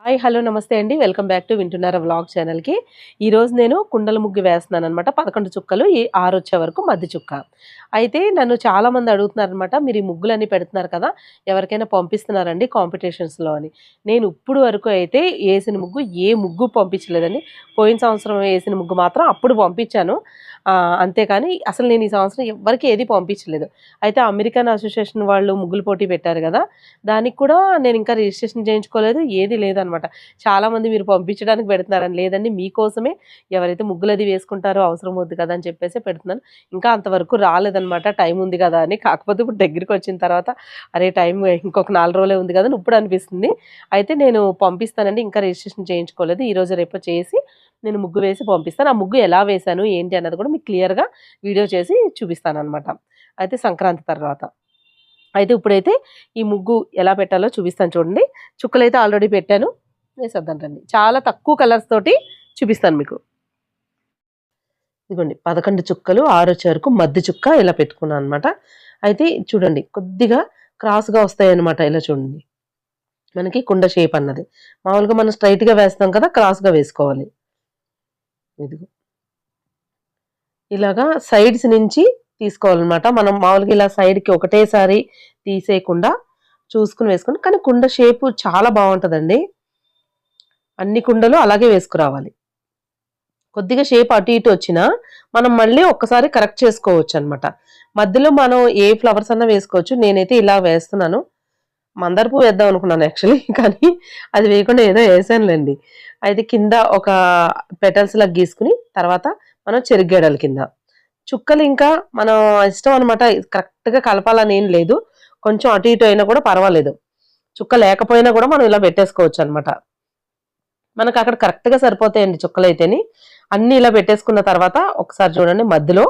Hi hello నమస్తే అండి. Welcome back to వింటున్నారా వ్లాగ్ ఛానల్‌కి. ఈరోజు నేను కుండల ముగ్గు వేస్తున్నాననమాట. 11 చుక్కలు, ఈ 6 వచ్చే వరకు మధ్య చుక్క. అయితే నన్ను చాలామంది అడుగుతున్నారనమాట, మీరు ఈ ముగ్గులన్నీ పెడుతున్నారు కదా, ఎవరికైనా పంపిస్తున్నారండి కాంపిటీషన్స్‌లో అని. నేను ఇప్పుడు వరకు అయితే ఏసిన ముగ్గు ఏ ముగ్గు పంపించలేదండి. పోయిన సంవత్సరం ఏసిన ముగ్గు మాత్రం అప్పుడు పంపించాను. అంతేకాని అసలు నేను ఈ సంవత్సరం ఎవ్వరికీ ఏది పంపించలేదు. అయితే అమెరికన్ అసోసియేషన్ వాళ్ళు ముగ్గుల పోటీ పెట్టారు కదా, దానికి కూడా నేను ఇంకా రిజిస్ట్రేషన్ చేయించుకోలేదు. ఏది లేదనమాట. చాలామంది మీరు పంపించడానికి పెడుతున్నారని, లేదండి మీకోసమే ఎవరైతే ముగ్గులది వేసుకుంటారో అవసరం అవుద్ది కదా అని చెప్పేసి పెడుతున్నాను. ఇంకా అంతవరకు రాలేదనమాట. టైం ఉంది కదా అని. కాకపోతే ఇప్పుడు దగ్గరికొచ్చిన తర్వాత అరే! టైం ఇంకొక 4 రోజులే ఉంది కదా అని ఇప్పుడు అనిపిస్తుంది. అయితే నేను పంపిస్తానండి. ఇంకా రిజిస్ట్రేషన్ చేయించుకోలేదు. ఈరోజు రేపో చేసి నేను ముగ్గు వేసి పంపిస్తాను. ఆ ముగ్గు ఎలా వేశాను ఏంటి అన్నది కూడా మీకు క్లియర్‌గా వీడియో చేసి చూపిస్తాననమాట. అయితే సంక్రాంతి తర్వాత. అయితే ఇప్పుడైతే ఈ ముగ్గు ఎలా పెట్టాలో చూపిస్తాను చూడండి. చుక్కలైతే ఆల్రెడీ పెట్టాను. వేసేద్దాం రండి. చాలా తక్కువ కలర్స్ తోటి చూపిస్తాను మీకు. ఇదిగోండి 11 చుక్కలు, 6 వచ్చే వరకు మధ్య చుక్క ఇలా పెట్టుకున్నాను అనమాట. అయితే చూడండి కొద్దిగా క్రాస్‌గా వస్తాయన్నమాట. ఇలా చూడండి. మనకి కుండ షేప్ అన్నది. మామూలుగా మనం స్ట్రెయిట్‌గా వేస్తాం కదా, క్రాస్‌గా వేసుకోవాలి. ఇదిగో ఇలాగా సైడ్స్ నుంచి తీసుకోవాలన్నమాట. మనం మామూలుగా ఇలా సైడ్‌కి ఒకటేసారి తీసేయకుండా చూసుకొని వేసుకోండి. కానీ కుండ షేపు చాలా బావుంటదండి. అన్ని కుండలు అలాగే వేసుకురావాలి. కొద్దిగా షేప్ అటు ఇటు వచ్చినా మనం మళ్ళీ ఒక్కసారి కరెక్ట్ చేసుకోవచ్చనమాట. మధ్యలో మనం ఏ ఫ్లవర్స్ అన్నా వేసుకోవచ్చు. నేనైతే ఇలా వేస్తున్నాను. మందార పువ్వు వేద్దాం అనుకున్నాను యాక్చువల్లీ. కానీ అది వేయకుండా ఏదో వేసానులెండి. అయితే కింద ఒక పెటల్స్ లాగా గీసుకొని తర్వాత మనం చెరిగేయడాలి కింద. చుక్కలు ఇంకా మనం ఇష్టం అనమాట. కరెక్ట్‌గా కలపాలని ఏం లేదు. కొంచెం అటు ఇటు అయినా కూడా పర్వాలేదు. చుక్క లేకపోయినా కూడా మనం ఇలా పెట్టేసుకోవచ్చనమాట. మనకు అక్కడ కరెక్ట్‌గా సరిపోతాయండి చుక్కలైతేని. అన్నీ ఇలా పెట్టేసుకున్న తర్వాత ఒకసారి చూడండి మధ్యలో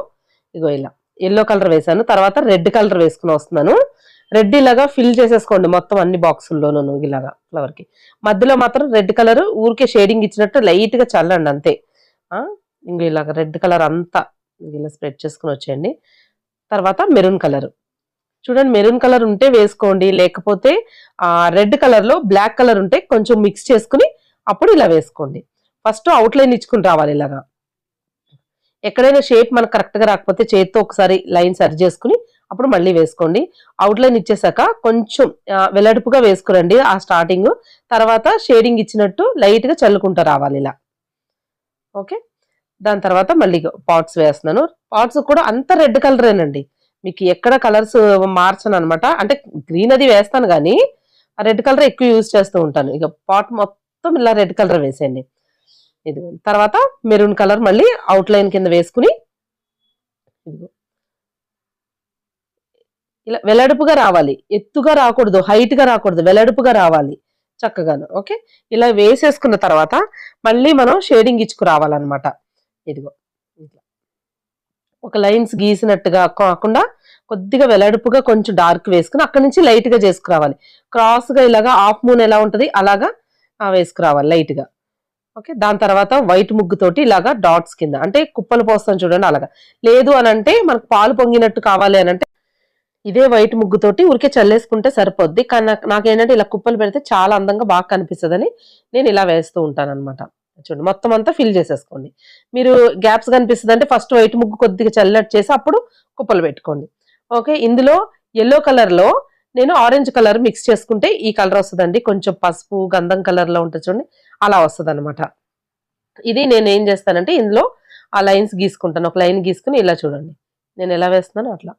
ఇగో ఇలా యెల్లో కలర్ వేశాను. తర్వాత రెడ్ కలర్ వేసుకొని వస్తున్నాను. రెడ్ ఇలాగా ఫిల్ చేసేసుకోండి మొత్తం అన్ని బాక్సుల్లోనూను ఇలాగా ఫ్లవర్‌కి. మధ్యలో మాత్రం రెడ్ కలర్ ఊరికే షేడింగ్ ఇచ్చినట్టు లైట్‌గా చల్లండి అంతే. ఆ! ఇంగ ఇలాగ రెడ్ కలర్ అంతా ఇలా స్ప్రెడ్ చేసుకొని వచ్చేయండి. తర్వాత మెరూన్ కలర్. చూడండి మెరూన్ కలర్ ఉంటే వేసుకోండి. లేకపోతే రెడ్ కలర్‌లో బ్లాక్ కలర్ ఉంటే కొంచెం మిక్స్ చేసుకొని అప్పుడు ఇలా వేసుకోండి. ఫస్ట్ అవుట్‌లైన్ ఇచ్చుకొని రావాలి ఇలాగా. ఎక్కడైనా షేప్ మనకు కరెక్ట్‌గా రాకపోతే చేత్తో ఒకసారి లైన్ సరి చేసుకొని అప్పుడు మళ్ళీ వేసుకోండి. అవుట్‌లైన్ ఇచ్చేసాక కొంచెం వెడల్పుగా వేసుకురండి ఆ స్టార్టింగు. తర్వాత షేడింగ్ ఇచ్చినట్టు లైట్‌గా చల్లుకుంటూ రావాలి ఇలా. ఓకే. దాని తర్వాత మళ్ళీ పాట్స్ వేస్తున్నాను. పాట్స్ కూడా అంత రెడ్ కలరేనండి. మీకు ఎక్కడ కలర్స్ మార్చననమాట. అంటే గ్రీన్ అది వేస్తాను గానీ, ఆ రెడ్ కలర్ ఎక్కువ యూజ్ చేస్తూ ఉంటాను. ఇక పాట్ మొత్తం ఇలా రెడ్ కలర్ వేసేయండి. ఇదిగో తర్వాత మెరూన్ కలర్ మళ్ళీ అవుట్‌లైన్ కింద వేసుకొని ఇదిగో ఇలా వెడల్పుగా రావాలి. ఎత్తుగా రాకూడదు, హైట్‌గా రాకూడదు. వెడల్పుగా రావాలి చక్కగాను. ఓకే. ఇలా వేసేసుకున్న తర్వాత మళ్ళీ మనం షేడింగ్ ఇచ్చుకురావాలనమాట. ఇదిగో ఇట్లా. ఒక లైన్స్ గీసినట్టుగా కాకుండా కొద్దిగా వెడల్పుగా కొంచెం డార్క్ వేసుకొని అక్కడి నుంచి లైట్‌గా చేసుకురావాలి. క్రాస్‌గా ఇలాగా హాఫ్ మూన్ ఎలా ఉంటది అలాగా వేసుకురావాలి లైట్‌గా. ఓకే. దాని తర్వాత వైట్ ముగ్గుతోటి ఇలాగా డాట్స్ కింద అంటే కుప్పలు పోస్తాం చూడండి అలాగా. లేదు అనంటే మనకు పాలు పొంగినట్టు కావాలి అనంటే ఇదే వైట్ ముగ్గుతోటి ఊరికే చల్లేసుకుంటే సరిపోద్ది. కానీ నాకేంటంటే ఇలా కుప్పలు పెడితే చాలా అందంగా బాగా కనిపిస్తదని నేను ఇలా వేస్తూ ఉంటాననమాట. చూడండి మొత్తం అంతా ఫిల్ చేసేసుకోండి. మీరు గ్యాప్స్ కనిపిస్తదంటే ఫస్ట్ వైట్ ముగ్గు కొద్దిగా చల్లటి చేసి అప్పుడు కుప్పలు పెట్టుకోండి. ఓకే. ఇందులో యెల్లో కలర్‌లో నేను ఆరెంజ్ కలర్ మిక్స్ చేసుకుంటే ఈ కలర్ వస్తదండి. కొంచెం పసుపు, గంధం కలర్‌లో ఉంటది చూడండి అలా వస్తదనమాట. ఇది నేనేం చేస్తానంటే ఇందులో ఆ లైన్స్ గీసుకుంటాను. ఒక లైన్ గీసుకొని ఇలా చూడండి. నేను ఎలా వేస్తున్నానో అట్లా.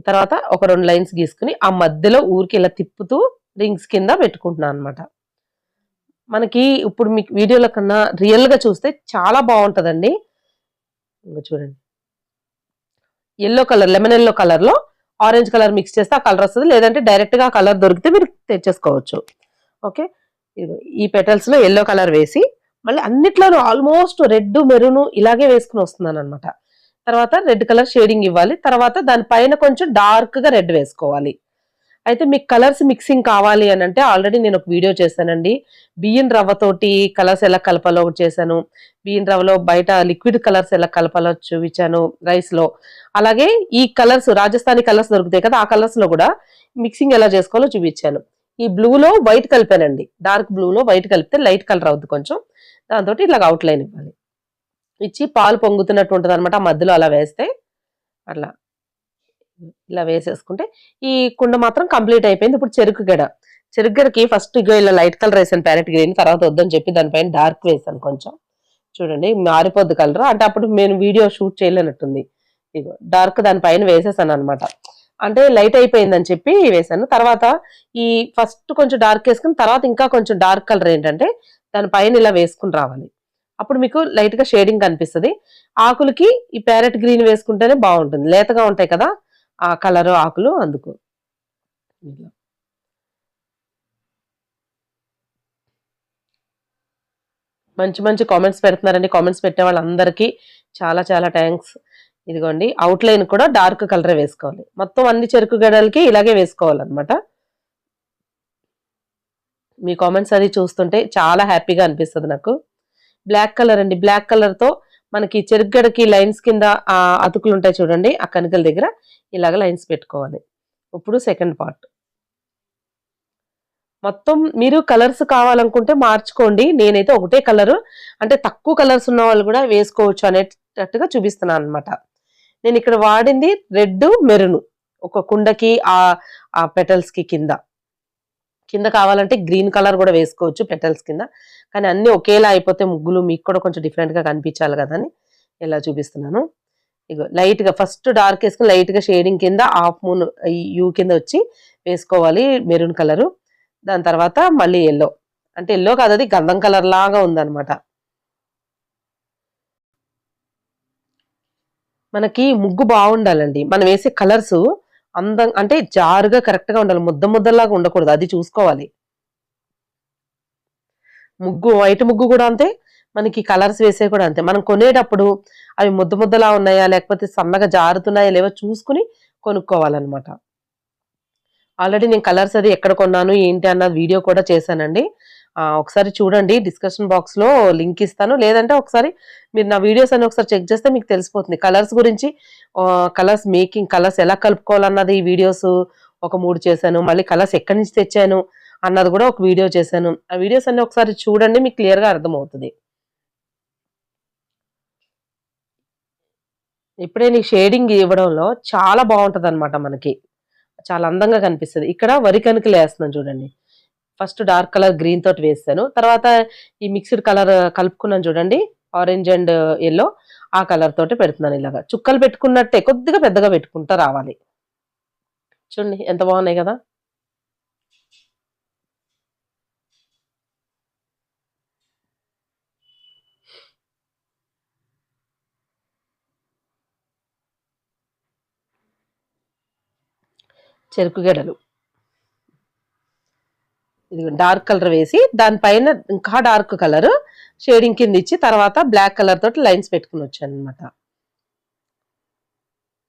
తర్వాత ఒక 2 లైన్స్ గీసుకొని ఆ మధ్యలో ఊరికే ఇలా తిప్పుతూ రింగ్స్ కింద పెట్టుకుంటున్నాననమాట. మనకి ఇప్పుడు మీకు వీడియోలో కన్నా రియల్‌గా చూస్తే చాలా బావుంటదండి. ఇంగో చూడండి. యెల్లో కలర్, లెమన్ యెల్లో కలర్‌లో ఆరెంజ్ కలర్ మిక్స్ చేస్తే ఆ కలర్ వస్తది. లేదంటే డైరెక్ట్‌గా ఆ కలర్ దొరికితే మీరు తెచ్చేసుకోవచ్చు. ఓకే. ఇదిగో ఈ పెటల్స్‌లో యెల్లో కలర్ వేసి మళ్ళీ అన్నిట్లోనూ ఆల్మోస్ట్ రెడ్, మెరూన్ ఇలాగే వేసుకొని వస్తున్నాననమాట. తర్వాత రెడ్ కలర్ షేడింగ్ ఇవ్వాలి. తర్వాత దాని పైన కొంచెం డార్క్‌గా రెడ్ వేసుకోవాలి. అయితే మీకు కలర్స్ మిక్సింగ్ కావాలి అనంటే ఆల్రెడీ నేను ఒక వీడియో చేశానండి. బియ్యం రవ్వతోటి కలర్స్ ఎలా కలపాలో ఒకటి చేశాను. బియ్యం రవ్వలో బయట లిక్విడ్ కలర్స్ ఎలా కలపాలో చూపించాను రైస్‌లో. అలాగే ఈ కలర్స్ రాజస్థానీ కలర్స్ దొరుకుతాయి కదా, ఆ కలర్స్‌లో కూడా మిక్సింగ్ ఎలా చేసుకోవాలో చూపించాను. ఈ బ్లూలో వైట్ కలిపానండి, డార్క్ బ్లూలో వైట్ కలిపితే లైట్ కలర్ అవుద్ది కొంచెం. దాంతో ఇట్లా అవుట్ లైన్ ఇవ్వాలి. ఇచ్చి పాలు పొంగుతున్నట్టు ఉంటుంది అనమాట, మధ్యలో అలా వేస్తే అట్లా ఇలా వేసేసుకుంటే ఈ కుండ మాత్రం కంప్లీట్ అయిపోయింది. ఇప్పుడు చెరుకు గడకి ఫస్ట్ ఇగో ఇలా లైట్ కలర్ వేసాను ప్యారెట్ గ్రీన్, తర్వాత వద్దని చెప్పి దానిపైన డార్క్ వేసాను కొంచెం. చూడండి మారిపోద్ది కలర్, అంటే అప్పుడు నేను వీడియో షూట్ చేయలేనట్టుంది. ఇగో డార్క్ దానిపైన వేసేసాను అనమాట, అంటే లైట్ అయిపోయిందని చెప్పి వేసాను. తర్వాత ఈ ఫస్ట్ కొంచెం డార్క్ వేసుకుని తర్వాత ఇంకా కొంచెం డార్క్ కలర్ ఏంటంటే దానిపైన ఇలా వేసుకుని రావాలి, అప్పుడు మీకు లైట్ గా షేడింగ్ కనిపిస్తుంది. ఆకులకి ఈ ప్యారెట్ గ్రీన్ వేసుకుంటేనే బాగుంటుంది, లేతగా ఉంటాయి కదా ఆ కలర్ ఆకులు, అందుకు. మంచి మంచి కామెంట్స్ పెడుతున్నారండి, కామెంట్స్ పెట్టే వాళ్ళందరికీ చాలా చాలా థ్యాంక్స్. ఇదిగోండి అవుట్ లైన్ కూడా డార్క్ కలరే వేసుకోవాలి, మొత్తం అన్ని చెరుకు గడలకి ఇలాగే వేసుకోవాలన్నమాట. మీ కామెంట్స్ అది చూస్తుంటే చాలా హ్యాపీగా అనిపిస్తుంది నాకు. బ్లాక్ కలర్ అండి, బ్లాక్ కలర్ తో మనకి చెరుగడకి లైన్స్ కింద ఆ అతుకులు ఉంటాయి చూడండి, ఆ కణికల దగ్గర ఇలాగ లైన్స్ పెట్టుకోవాలి. ఇప్పుడు సెకండ్ పార్ట్ మొత్తం మీరు కలర్స్ కావాలనుకుంటే మార్చుకోండి, నేనైతే ఒకటే కలరు, అంటే తక్కువ కలర్స్ ఉన్న వాళ్ళు కూడా వేసుకోవచ్చు అనేటట్టుగా చూపిస్తున్నాను అనమాట. నేను ఇక్కడ వాడింది రెడ్ మెరూన్, ఒక కుండకి ఆ పెటల్స్ కి కింద కావాలంటే గ్రీన్ కలర్ కూడా వేసుకోవచ్చు పెటల్స్ కింద, కానీ అన్ని ఒకేలా అయిపోతే ముగ్గులు మీకు కూడా కొంచెం డిఫరెంట్ గా కనిపించాలి కదా అని ఇలా చూపిస్తున్నాను. ఇగో లైట్ గా ఫస్ట్ డార్క్ వేసుకుని లైట్ గా షేడింగ్ కింద హాఫ్ మూన్ యూ కింద వచ్చి వేసుకోవాలి మెరూన్ కలరు. దాని తర్వాత మళ్ళీ ఎల్లో, అంటే ఎల్లో కాదు అది గంధం కలర్ లాగా ఉందన్నమాట. మనకి ముగ్గు బాగుండాలండి, మనం వేసే కలర్స్ అందం అంటే జారుగా కరెక్ట్ గా ఉండాలి, ముద్దలాగా ఉండకూడదు, అది చూసుకోవాలి. వైట్ ముగ్గు కూడా అంతే, మనకి కలర్స్ వేసే కూడా అంతే. మనం కొనేటప్పుడు అవి ముద్దలా ఉన్నాయా లేకపోతే సన్నగా జారుతున్నాయా లేవో చూసుకుని కొనుక్కోవాలన్నమాట. ఆల్రెడీ నేను కలర్స్ అది ఎక్కడ కొన్నాను ఏంటి అన్న వీడియో కూడా చేశానండి, ఒకసారి చూడండి, డిస్క్రిప్షన్ బాక్స్ లో లింక్ ఇస్తాను, లేదంటే ఒకసారి మీరు నా వీడియోస్ అని ఒకసారి చెక్ చేస్తే మీకు తెలిసిపోతుంది. కలర్స్ గురించి, కలర్స్ మేకింగ్, కలర్స్ ఎలా కలుపుకోవాలన్నది ఈ వీడియోస్ ఒక 3 చేశాను. మళ్ళీ కలర్స్ ఎక్కడి నుంచి తెచ్చాను అన్నది కూడా ఒక వీడియో చేశాను. ఆ వీడియోస్ అన్ని ఒకసారి చూడండి, మీకు క్లియర్ గా అర్థమవుతుంది. ఇప్పుడే నీ షేడింగ్ ఇవ్వడంలో చాలా బాగుంటది అనమాట, మనకి చాలా అందంగా కనిపిస్తుంది. ఇక్కడ వరి కనుకలు వేస్తున్నాను చూడండి, ఫస్ట్ డార్క్ కలర్ గ్రీన్ తోటి వేస్తాను, తర్వాత ఈ మిక్స్డ్ కలర్ కలుపుకున్నాను చూడండి ఆరెంజ్ అండ్ ఎల్లో, ఆ కలర్ తోటి పెడుతున్నాను. ఇలాగా చుక్కలు పెట్టుకున్నట్టే కొద్దిగా పెద్దగా పెట్టుకుంటా రావాలి. చూడండి ఎంత బాగున్నాయి కదా. చెరుకు గడలు ఇది డార్క్ కలర్ వేసి దానిపైన ఇంకా డార్క్ కలర్ షేడింగ్ కింద ఇచ్చి తర్వాత బ్లాక్ కలర్ తోటి లైన్స్ పెట్టుకుని వచ్చాను అనమాట.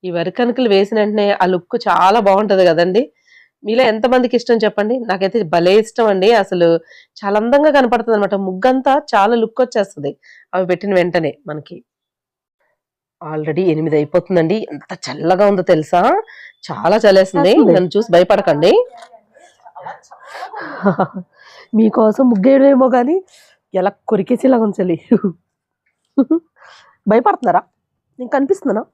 ఈ వరి కనుకలు వేసిన వెంటనే ఆ లుక్ చాలా బాగుంటది కదండి. మీలో ఎంతమందికి ఇష్టం చెప్పండి, నాకైతే భలే ఇష్టం అండి. అసలు చాలా అందంగా కనపడుతుంది అనమాట, ముగ్గంతా చాలా లుక్ వచ్చేస్తుంది అవి పెట్టిన వెంటనే. మనకి ఆల్రెడీ 8 అయిపోతుందండి, ఎంత చల్లగా ఉందో తెలుసా, చాలా చలేస్తుంది. నన్ను చూసి భయపడకండి, మీకోసం ముగ్గేయడమేమో కానీ ఎలా కొరికేసేలాగా ఉంచాలి. భయపడుతున్నారా, నేను కనిపిస్తున్నానా?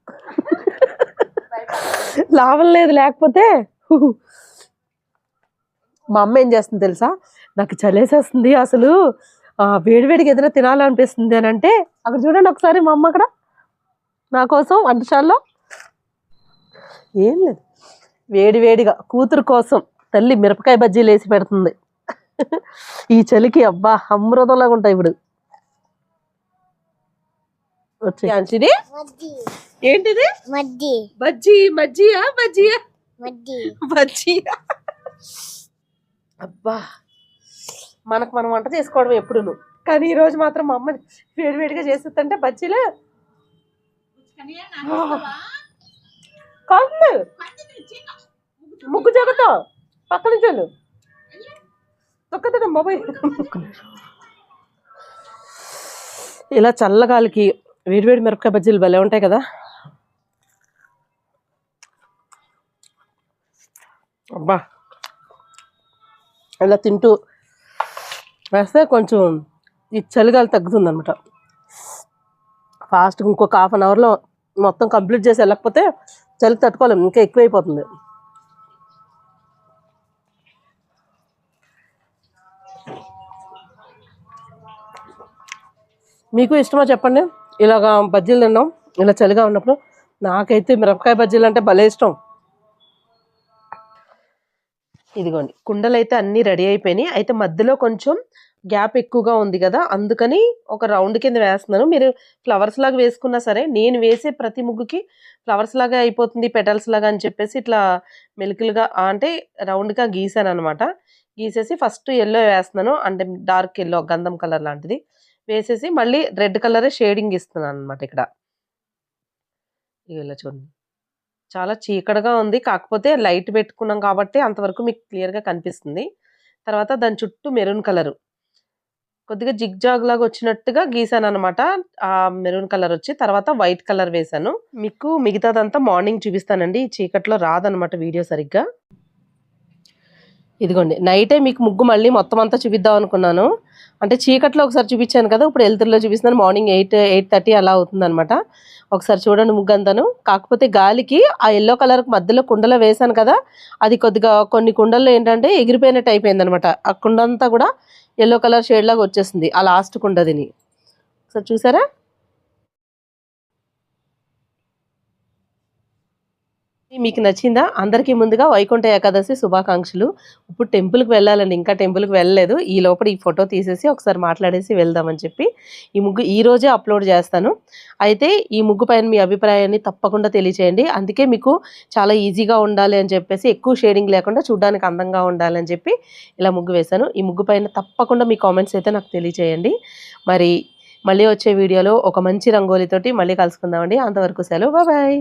లాభం లేదు లేకపోతే. మా అమ్మ ఏం చేస్తుంది తెలుసా, నాకు చలేసేస్తుంది అసలు వేడివేడికి ఏదైనా తినాలనిపిస్తుంది అని అంటే, అక్కడ చూడండి ఒకసారి మా అమ్మ అక్కడ నా కోసం వంటశాలలో ఏం లేదు వేడివేడిగా కూతురు కోసం తల్లి మిరపకాయ బజ్జీలు వేసి పెడుతుంది. ఈ చలికి అబ్బా అమృతంలాగా ఉంటాయి. ఇప్పుడు వచ్చి ఏంటిది బజ్జీ మజ్జియా బజ్జియా బజ్జియా. అబ్బా మనకు మనం వంట చేసుకోవడం ఎప్పుడును, కానీ ఈ రోజు మాత్రం మా అమ్మ వేడివేడిగా చేస్తుందంటే బజ్జీలే కాదు. ముగ్గు జగతో పక్క నుంచి వెళ్ళు తొక్కదా మొబైల్. ఇలా చల్లగాలికి వేడివేడి మిరపకాయ బజ్జీలు భలే ఉంటాయి కదా. అబ్బా ఇలా తింటూ వేస్తే కొంచెం ఈ చలిగాలి తగ్గుతుంది అనమాట. ఫాస్ట్గా ఇంకొక 1/2 అవర్లో మొత్తం కంప్లీట్ చేసి వెళ్ళకపోతే చలికి తట్టుకోలేము, ఇంకా ఎక్కువైపోతుంది. మీకు ఇష్టమా చెప్పండి ఇలాగా బజ్జీలు తిన్నాం ఇలా చలిగా ఉన్నప్పుడు? నాకైతే మిరపకాయ బజ్జీలు అంటే భలే ఇష్టం. ఇదిగోండి కుండలు అయితే అన్నీ రెడీ అయిపోయినాయి. అయితే మధ్యలో కొంచెం గ్యాప్ ఎక్కువగా ఉంది కదా, అందుకని ఒక రౌండ్ కింద వేస్తున్నాను. మీరు ఫ్లవర్స్ లాగా వేసుకున్నా సరే, నేను వేసే ప్రతి ముగ్గుకి ఫ్లవర్స్ లాగా అయిపోతుంది పెటల్స్ లాగా అని చెప్పేసి ఇట్లా మెలికలుగా అంటే రౌండ్గా గీసాను అనమాట. గీసేసి ఫస్ట్ ఎల్లో వేస్తున్నాను, అంటే డార్క్ ఎల్లో గంధం కలర్ లాంటిది వేసేసి మళ్ళీ రెడ్ కలరే షేడింగ్ ఇస్తున్నాను అనమాట. ఇక్కడ ఇలా చూడండి చాలా చీకటిగా ఉంది, కాకపోతే లైట్ పెట్టుకున్నాం కాబట్టి అంతవరకు మీకు క్లియర్గా కనిపిస్తుంది. తర్వాత దాని చుట్టూ మెరూన్ కలరు కొద్దిగా జిగ్ జాగ్ లాగా వచ్చినట్టుగా గీసాను అనమాట. ఆ మెరూన్ కలర్ వచ్చి తర్వాత వైట్ కలర్ వేసాను. మీకు మిగతాదంతా మార్నింగ్ చూపిస్తానండి, ఈ చీకట్లో రాదనమాట వీడియో సరిగ్గా. ఇదిగోండి నైటే మీకు ముగ్గు మళ్ళీ మొత్తం అంతా చూపిద్దాం అనుకున్నాను, అంటే చీకట్లో ఒకసారి చూపించాను కదా, ఇప్పుడు వెలుతురులో చూపిస్తున్నాను. మార్నింగ్ 8:30 అలా అవుతుంది అనమాట. ఒకసారి చూడండి ముగ్గు అంతాను. కాకపోతే గాలికి ఆ ఎల్లో కలర్ మధ్యలో కుండలో వేసాను కదా, అది కొద్దిగా కొన్ని కుండల్లో ఏంటంటే ఎగిరిపోయినట్టు అయిపోయింది అనమాట. ఆ కుండ అంతా కూడా ఎల్లో కలర్ షేడ్ లాగా వచ్చేసింది ఆ లాస్ట్ కుండదిని. ఒకసారి చూసారా? మీకు నచ్చిందా? అందరికీ ముందుగా వైకుంఠ ఏకాదశి శుభాకాంక్షలు. ఇప్పుడు టెంపుల్‌కి వెళ్ళాలండి, ఇంకా టెంపుల్‌కి వెళ్ళలేదు. ఈ లోపల ఈ ఫోటో తీసేసి ఒకసారి మాట్లాడేసి వెళ్దామని చెప్పి ఈ ముగ్గు ఈరోజే అప్లోడ్ చేస్తాను. అయితే ఈ ముగ్గు పైన మీ అభిప్రాయాన్ని తప్పకుండా తెలియచేయండి. అందుకే మీకు చాలా ఈజీగా ఉండాలి అని చెప్పేసి ఎక్కువ షేడింగ్ లేకుండా చూడ్డానికి అందంగా ఉండాలని చెప్పి ఇలా ముగ్గు వేశాను. ఈ ముగ్గు పైన తప్పకుండా మీ కామెంట్స్ అయితే నాకు తెలియచేయండి. మరి మళ్ళీ వచ్చే వీడియోలో ఒక మంచి రంగోలీతోటి మళ్ళీ కలుసుకుందామండి. అంతవరకు సెలవు. బాయ్.